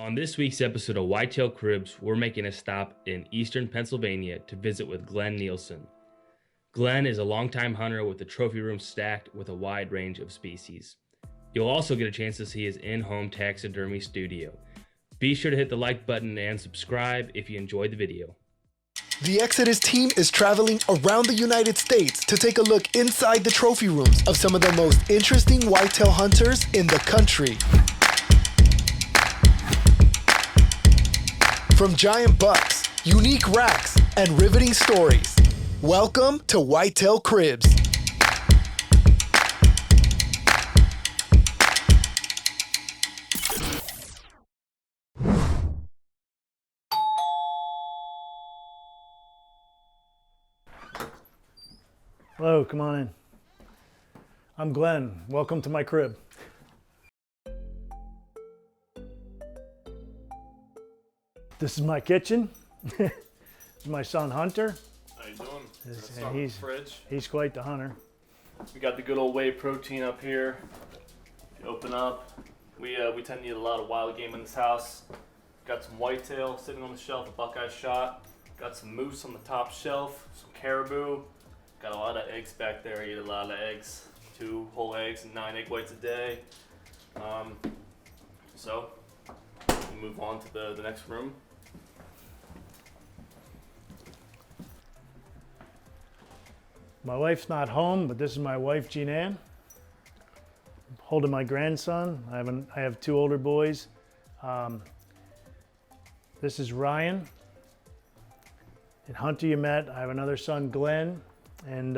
On this week's episode of Whitetail Cribs, we're making a stop in eastern Pennsylvania to visit with Glen Neilson. Glen is a longtime hunter with a trophy room stacked with a wide range of species. You'll also get a chance to see his in-home taxidermy studio. Be sure to hit the like button and subscribe if you enjoyed the video. The Exodus team is traveling around the United States to take a look inside the trophy rooms of some of the most interesting whitetail hunters in the country. From giant bucks, unique racks, and riveting stories, welcome to Whitetail Cribs. Hello, come on in. I'm Glenn. Welcome to my crib. This is my kitchen. This is my son Hunter. How you doing? And he's quite the hunter. We got the good old whey protein up here. If you open up, we tend to eat a lot of wild game in this house. Got some whitetail sitting on the shelf, a buckeye shot. Got some moose on the top shelf, some caribou. Got a lot of eggs back there. I eat a lot of eggs, 2 whole eggs and 9 egg whites a day. So we'll move on to the next room. My wife's not home, but this is my wife, Jean Ann. Holding my grandson. I have 2 older boys. This is Ryan. And Hunter you met. I have another son, Glenn, and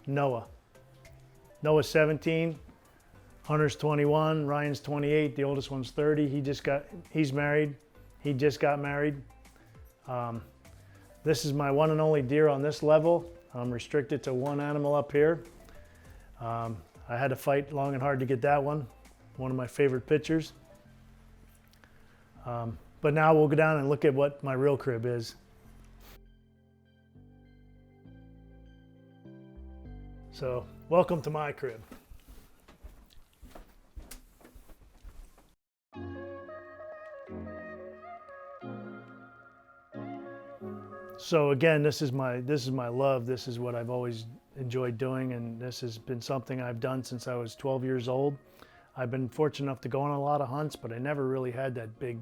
Noah. Noah's 17. Hunter's 21. Ryan's 28. The oldest one's 30. He's married. He just got married. This is my one and only deer on this level. I'm restricted to 1 animal up here. I had to fight long and hard to get that one. One of my favorite pictures. But now we'll go down and look at what my real crib is. So, welcome to my crib. So again, this is my love. This is what I've always enjoyed doing, and this has been something I've done since I was 12 years old. I've been fortunate enough to go on a lot of hunts, but I never really had that big,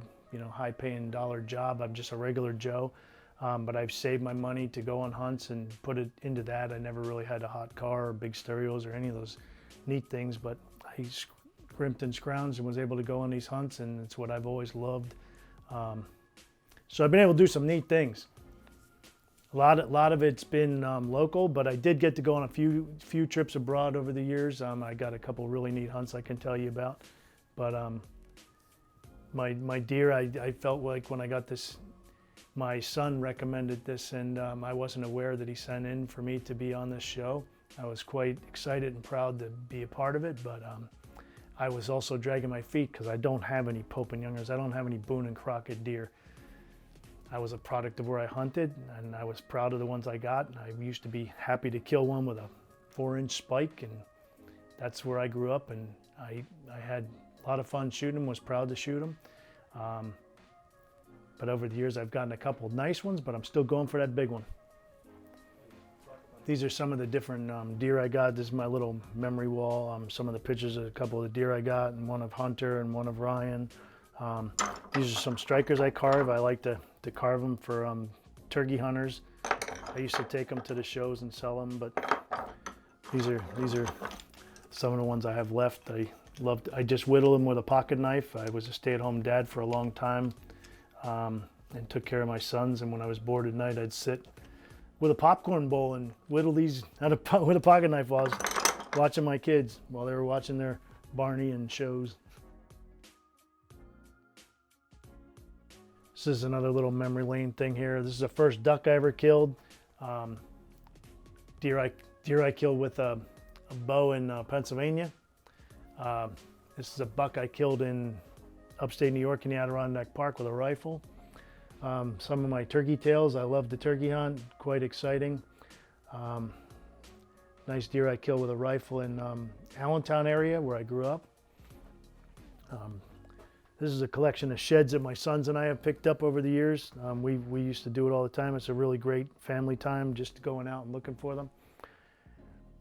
high-paying dollar job. I'm just a regular Joe, but I've saved my money to go on hunts and put it into that. I never really had a hot car or big stereos or any of those neat things, but I scrimped and scrounged and was able to go on these hunts, and it's what I've always loved. So I've been able to do some neat things. A lot of it's been local, but I did get to go on a few trips abroad over the years. I got a couple really neat hunts I can tell you about. But my deer, I felt like when I got this, my son recommended this, and I wasn't aware that he sent in for me to be on this show. I was quite excited and proud to be a part of it, but I was also dragging my feet because I don't have any Pope and Youngers. I don't have any Boone and Crockett deer. I was a product of where I hunted, and I was proud of the ones I got. I used to be happy to kill one with a 4-inch spike, and that's where I grew up, and I had a lot of fun shooting them, was proud to shoot them. But over the years, I've gotten a couple nice ones, but I'm still going for that big one. These are some of the different deer I got. This is my little memory wall. Some of the pictures of a couple of the deer I got, and one of Hunter and one of Ryan. These are some strikers I carve. I like to carve them for turkey hunters. I used to take them to the shows and sell them, but these are some of the ones I have left. I just whittle them with a pocket knife. I was a stay-at-home dad for a long time, and took care of my sons. And when I was bored at night, I'd sit with a popcorn bowl and whittle these with a pocket knife while I was watching my kids while they were watching their Barney and shows. This is another little memory lane thing here. This is the first duck I ever killed. Deer I killed with a bow in Pennsylvania. This is a buck I killed in upstate New York in the Adirondack Park with a rifle. Some of my turkey tails. I love the turkey hunt, quite exciting. Nice deer I killed with a rifle in Allentown area where I grew up. This is a collection of sheds that my sons and I have picked up over the years. We used to do it all the time. It's a really great family time, just going out and looking for them.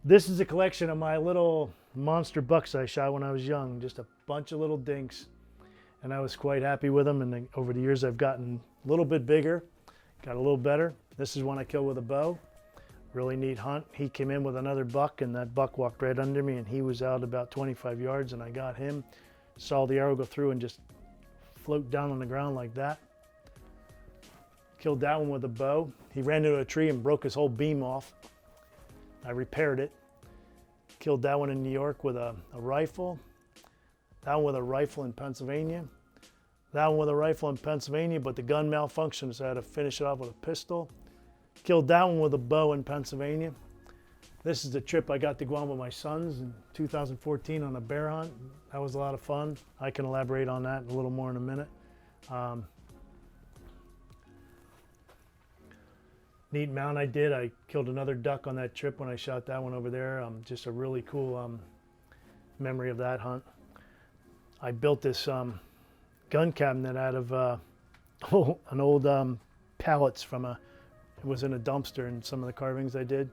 This is a collection of my little monster bucks I shot when I was young, just a bunch of little dinks. And I was quite happy with them. And over the years, I've gotten a little bit bigger, got a little better. This is one I killed with a bow. Really neat hunt. He came in with another buck, and that buck walked right under me, and he was out about 25 yards, and I got him. Saw the arrow go through and just float down on the ground like that. Killed that one with a bow. He ran into a tree and broke his whole beam off. I repaired it. Killed that one in New York with a rifle. That one with a rifle in Pennsylvania. That one with a rifle in Pennsylvania, but the gun malfunctioned, so I had to finish it off with a pistol. Killed that one with a bow in Pennsylvania. This is the trip I got to go on with my sons in 2014 on a bear hunt. That was a lot of fun. I can elaborate on that a little more in a minute. Neat mount I did. I killed another duck on that trip when I shot that one over there. Just a really cool memory of that hunt. I built this gun cabinet out of an old pallets from it was in a dumpster, and some of the carvings I did.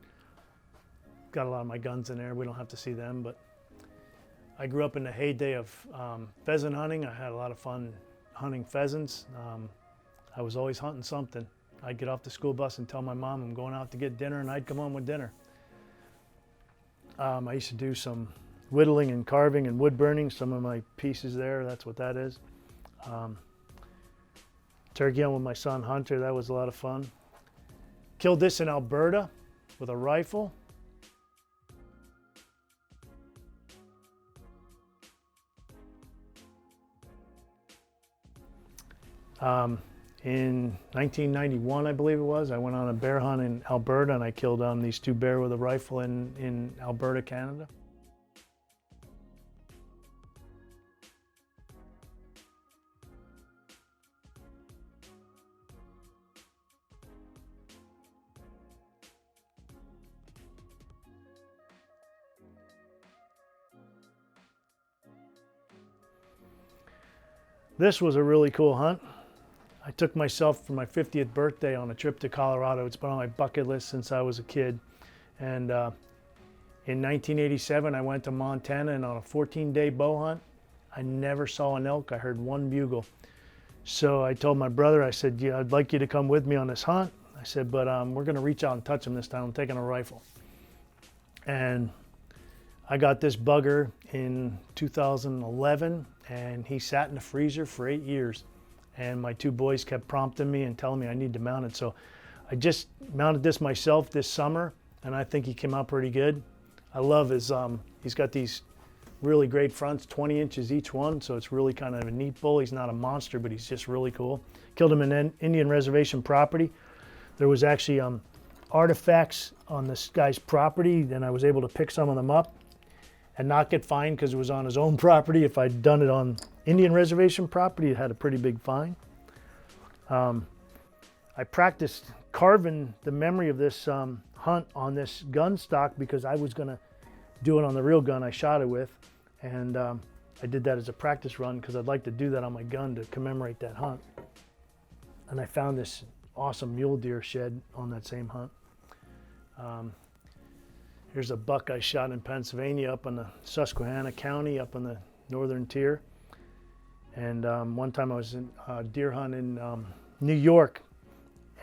Got a lot of my guns in there. We don't have to see them, but I grew up in the heyday of pheasant hunting. I had a lot of fun hunting pheasants. I was always hunting something. I'd get off the school bus and tell my mom I'm going out to get dinner, and I'd come home with dinner. I used to do some whittling and carving and wood burning. Some of my pieces there, that's what that is. Turkey hunt with my son Hunter, that was a lot of fun. Killed this in Alberta with a rifle. In 1991, I believe it was, I went on a bear hunt in Alberta, and I killed these two bear with a rifle in Alberta, Canada. This was a really cool hunt. I took myself for my 50th birthday on a trip to Colorado. It's been on my bucket list since I was a kid. And in 1987, I went to Montana, and on a 14-day bow hunt, I never saw an elk. I heard one bugle. So I told my brother, I said, yeah, I'd like you to come with me on this hunt. I said, but we're gonna reach out and touch them this time. I'm taking a rifle. And I got this bugger in 2011, and he sat in the freezer for 8 years. And my two boys kept prompting me and telling me I need to mount it. So I just mounted this myself this summer, and I think he came out pretty good. I love his, he's got these really great fronts, 20 inches each one, so it's really kind of a neat bull. He's not a monster, but he's just really cool. Killed him in an Indian reservation property. There was actually artifacts on this guy's property, and I was able to pick some of them up and not get fined because it was on his own property. If I'd done it on Indian reservation property, it had a pretty big fine. I practiced carving the memory of this hunt on this gun stock because I was gonna do it on the real gun I shot it with. And I did that as a practice run because I'd like to do that on my gun to commemorate that hunt. And I found this awesome mule deer shed on that same hunt. Here's a buck I shot in Pennsylvania up in the Susquehanna County, up on the northern tier. And one time I was in a deer hunt in New York,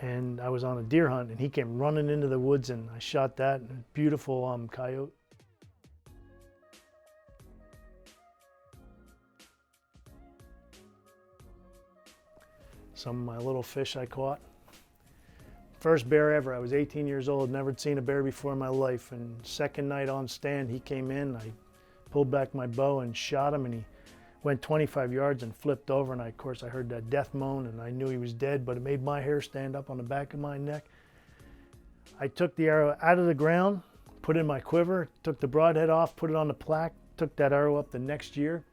and I was on a deer hunt, and he came running into the woods, and I shot that beautiful coyote. Some of my little fish I caught. First bear ever. I was 18 years old, never seen a bear before in my life. And second night on stand, he came in. I pulled back my bow and shot him, and he went 25 yards and flipped over. And of course, I heard that death moan, and I knew he was dead, but it made my hair stand up on the back of my neck. I took the arrow out of the ground, put it in my quiver, took the broadhead off, put it on the plaque, took that arrow up the next year,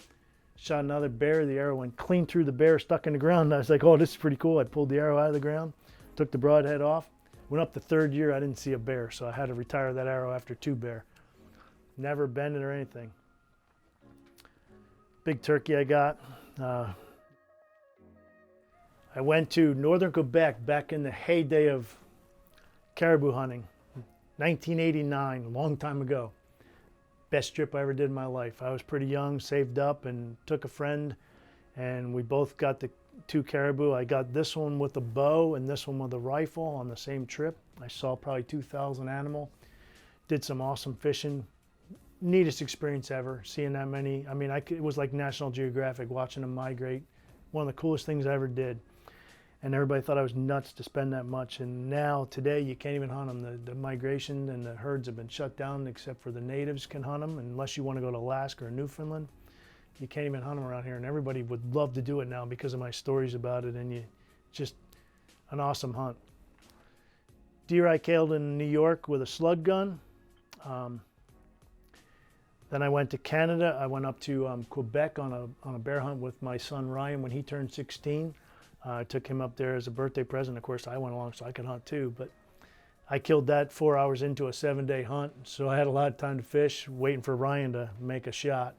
shot another bear. The arrow went clean through the bear, stuck in the ground. And I was like, oh, this is pretty cool. I pulled the arrow out of the ground, took the broadhead off. Went up the third year, I didn't see a bear, so I had to retire that arrow after 2 bear. Never bended or anything. Big turkey I got. I went to northern Quebec back in the heyday of caribou hunting, 1989, a long time ago. Best trip I ever did in my life. I was pretty young, saved up, and took a friend, and we both got the 2 caribou. I got this one with a bow and this one with a rifle on the same trip. I saw probably 2,000 animal. Did some awesome fishing. Neatest experience ever, seeing that many. I mean, it was like National Geographic, watching them migrate. One of the coolest things I ever did. And everybody thought I was nuts to spend that much. And now, today, you can't even hunt them. The migration and the herds have been shut down, except for the natives can hunt them, unless you want to go to Alaska or Newfoundland. You can't even hunt them around here. And everybody would love to do it now because of my stories about it. And just an awesome hunt. Deer I killed in New York with a slug gun. Then I went to Canada. I went up to Quebec on a bear hunt with my son Ryan when he turned 16. I took him up there as a birthday present. Of course, I went along so I could hunt too. But I killed that 4 hours into a 7-day hunt. So I had a lot of time to fish, waiting for Ryan to make a shot.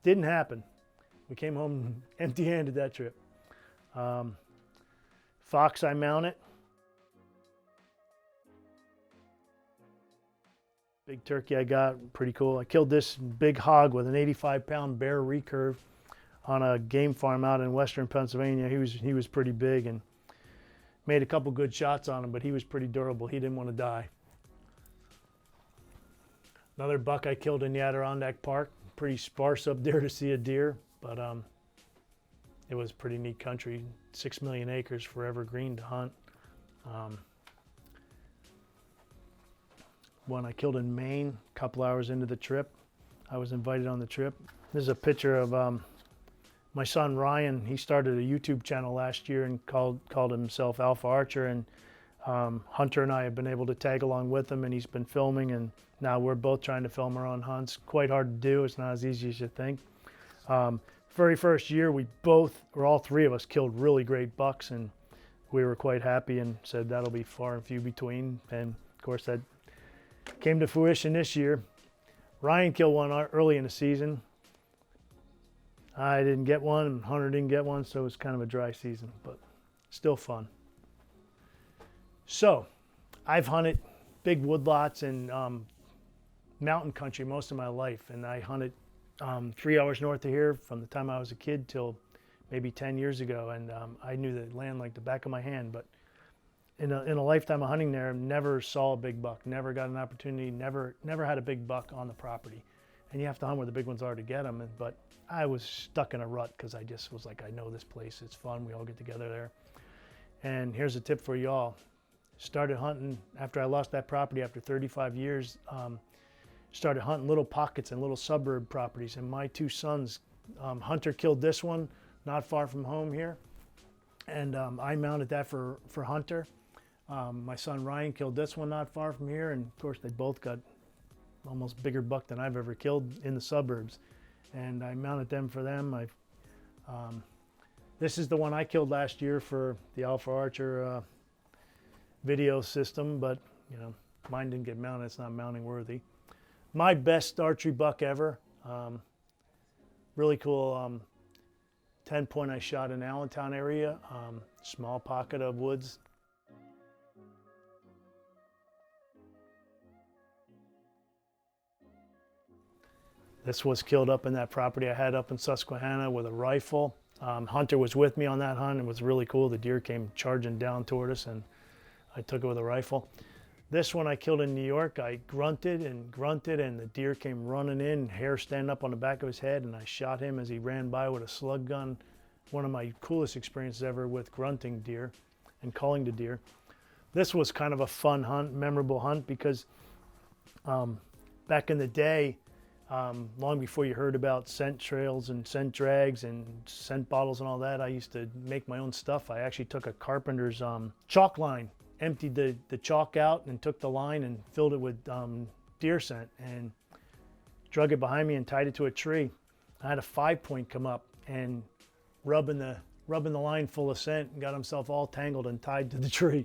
Didn't happen. We came home empty-handed that trip. Fox I mounted. Big turkey I got, pretty cool. I killed this big hog with an 85-pound bear recurve on a game farm out in western Pennsylvania. He was pretty big and made a couple good shots on him, but he was pretty durable. He didn't want to die. Another buck I killed in the Adirondack Park. Pretty sparse up there to see a deer, but it was pretty neat country. 6 million acres, forever green to hunt. One I killed in Maine a couple hours into the trip. I was invited on the trip. This is a picture of my son Ryan. He started a YouTube channel last year and called himself Alpha Archer, and Hunter and I have been able to tag along with him, and he's been filming, and now we're both trying to film our own hunts. Quite hard to do. It's not as easy as you think. Very first year, all 3 of us killed really great bucks, and we were quite happy and said that'll be far and few between. And of course that came to fruition this year. Ryan killed one early in the season. I didn't get one, and Hunter didn't get one, so it was kind of a dry season, but still fun. So, I've hunted big woodlots and mountain country most of my life, and I hunted 3 hours north of here from the time I was a kid till maybe 10 years ago, and I knew the land like the back of my hand. But in a lifetime of hunting there, never saw a big buck, never got an opportunity, never had a big buck on the property. And you have to hunt where the big ones are to get them. But I was stuck in a rut because I just was like, I know this place, it's fun, we all get together there. And here's a tip for y'all. Started hunting after I lost that property after 35 years. Started hunting little pockets and little suburb properties. And my 2 sons, Hunter killed this one not far from home here. And I mounted that for Hunter. My son Ryan killed this one not far from here, and of course they both got almost bigger buck than I've ever killed in the suburbs. And I mounted them for them. This is the one I killed last year for the Alpha Archer video system, but you know, mine didn't get mounted. It's not mounting worthy. My best archery buck ever. Really cool 10-point I shot in Allentown area, small pocket of woods. This was killed up in that property I had up in Susquehanna with a rifle. Hunter was with me on that hunt. It was really cool. The deer came charging down toward us, and I took it with a rifle. This one I killed in New York. I grunted, and the deer came running in, hair standing up on the back of his head, and I shot him as he ran by with a slug gun. One of my coolest experiences ever with grunting deer and calling to deer. This was kind of a fun hunt, memorable hunt, because back in the day, long before you heard about scent trails and scent drags and scent bottles and all that, I used to make my own stuff. I actually took a carpenter's chalk line, emptied the chalk out and took the line and filled it with deer scent and drug it behind me and tied it to a tree. I had a 5-point come up and rubbing the line full of scent and got himself all tangled and tied to the tree.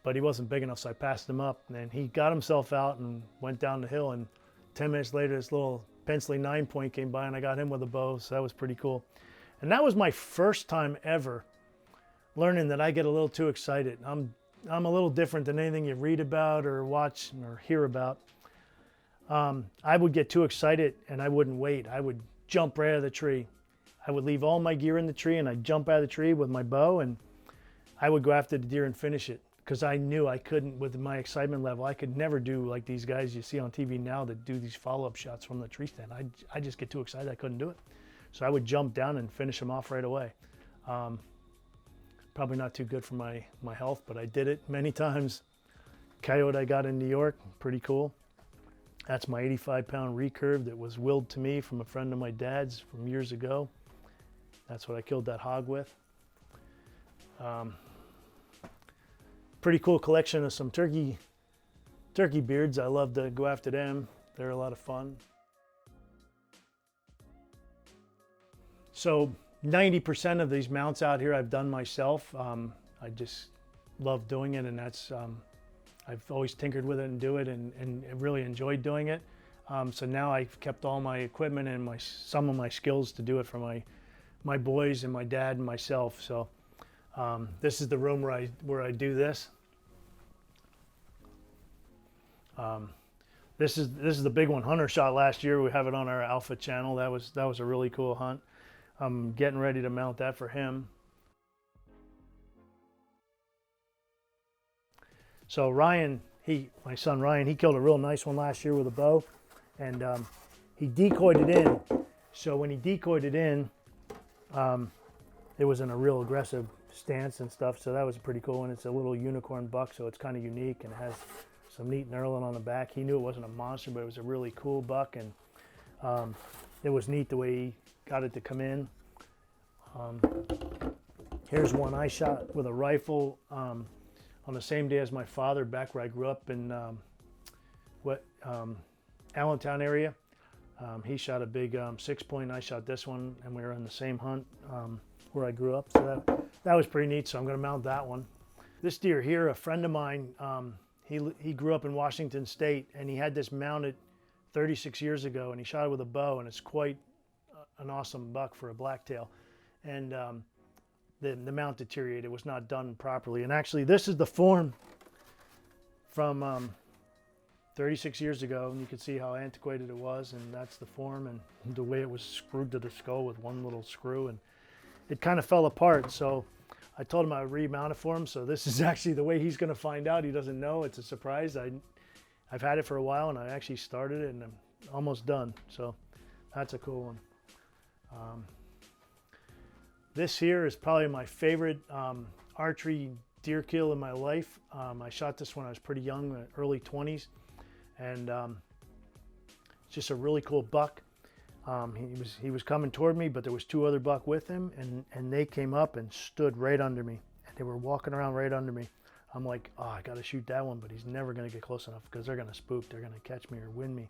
But he wasn't big enough, so I passed him up. And then he got himself out and went down the hill, and 10 minutes later, this little pencily 9-point came by, and I got him with a bow, so that was pretty cool. And that was my first time ever learning that I get a little too excited. I'm a little different than anything you read about or watch or hear about. I would get too excited and I wouldn't wait. I would jump right out of the tree. I would leave all my gear in the tree and I'd jump out of the tree with my bow and I would go after the deer and finish it, because I knew I couldn't, with my excitement level, I could never do like these guys you see on TV now that do these follow-up shots from the tree stand. I just get too excited, I couldn't do it. So I would jump down and finish them off right away. Probably not too good for my health, but I did it many times. Coyote I got in New York, pretty cool. That's my 85-pound recurve that was willed to me from a friend of my dad's from years ago. That's what I killed that hog with. Pretty cool collection of some turkey beards. I love to go after them. They're a lot of fun. So 90% of these mounts out here I've done myself. I just love doing it, and that's I've always tinkered with it and do it and really enjoyed doing it. So now I've kept all my equipment and some of my skills to do it for my boys and my dad and myself. So this is the room where I do this. This is the big one Hunter shot last year. We have it on our Alpha channel. That was a really cool hunt. I'm getting ready to mount that for him. So Ryan, my son Ryan, he killed a real nice one last year with a bow, and he decoyed it in. So when he decoyed it in, it was in a real aggressive stance and stuff. So that was pretty cool, and it's a little unicorn buck, so it's kind of unique and it has some neat knurling on the back. He knew it wasn't a monster, but it was a really cool buck, and it was neat the way he got it to come in. Here's one I shot with a rifle on the same day as my father, back where I grew up in Allentown area. He shot a big 6-point. I shot this one, and we were on the same hunt where I grew up. So that was pretty neat. So I'm going to mount that one. This deer here, a friend of mine, he grew up in Washington State, and he had this mounted 36 years ago, and he shot it with a bow, and it's quite an awesome buck for a blacktail. And the mount deteriorated. It was not done properly. And actually, this is the form from 36 years ago, and you can see how antiquated it was, and that's the form and the way it was screwed to the skull with one little screw, and it kind of fell apart. So I told him I would remount it for him. So this is actually the way he's going to find out. He doesn't know. It's a surprise. I've had it for a while, and I actually started it, and I'm almost done. So that's a cool one. This here is probably my favorite archery deer kill in my life. I shot this when I was pretty young, early 20s, and it's just a really cool buck. He was coming toward me, but there was 2 other buck with him, and they came up and stood right under me, and they were walking around right under me. I'm like, oh, I got to shoot that one, but he's never going to get close enough because they're going to spook. They're going to catch me or win me.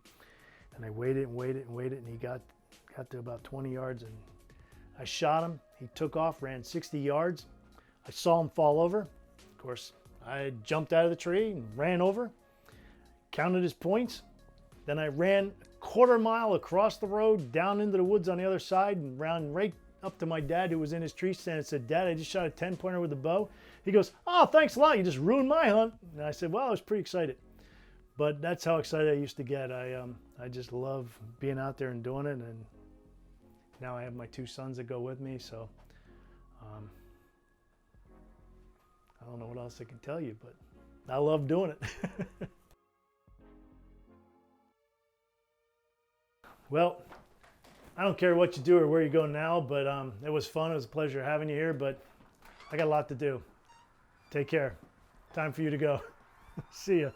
And I waited and waited and waited, and he got to about 20 yards, and I shot him. He took off, ran 60 yards. I saw him fall over. Of course, I jumped out of the tree and ran over, counted his points. Then I ran a 1/4 mile across the road, down into the woods on the other side, and ran right up to my dad, who was in his tree stand, and said, "Dad, I just shot a 10-pointer with a bow." He goes, "Oh, thanks a lot. You just ruined my hunt." And I said, "Well, I was pretty excited." But that's how excited I used to get. I just love being out there and doing it, and now I have my 2 sons that go with me, so I don't know what else I can tell you, but I love doing it. Well, I don't care what you do or where you go now, but it was fun. It was a pleasure having you here, but I got a lot to do. Take care. Time for you to go. See ya.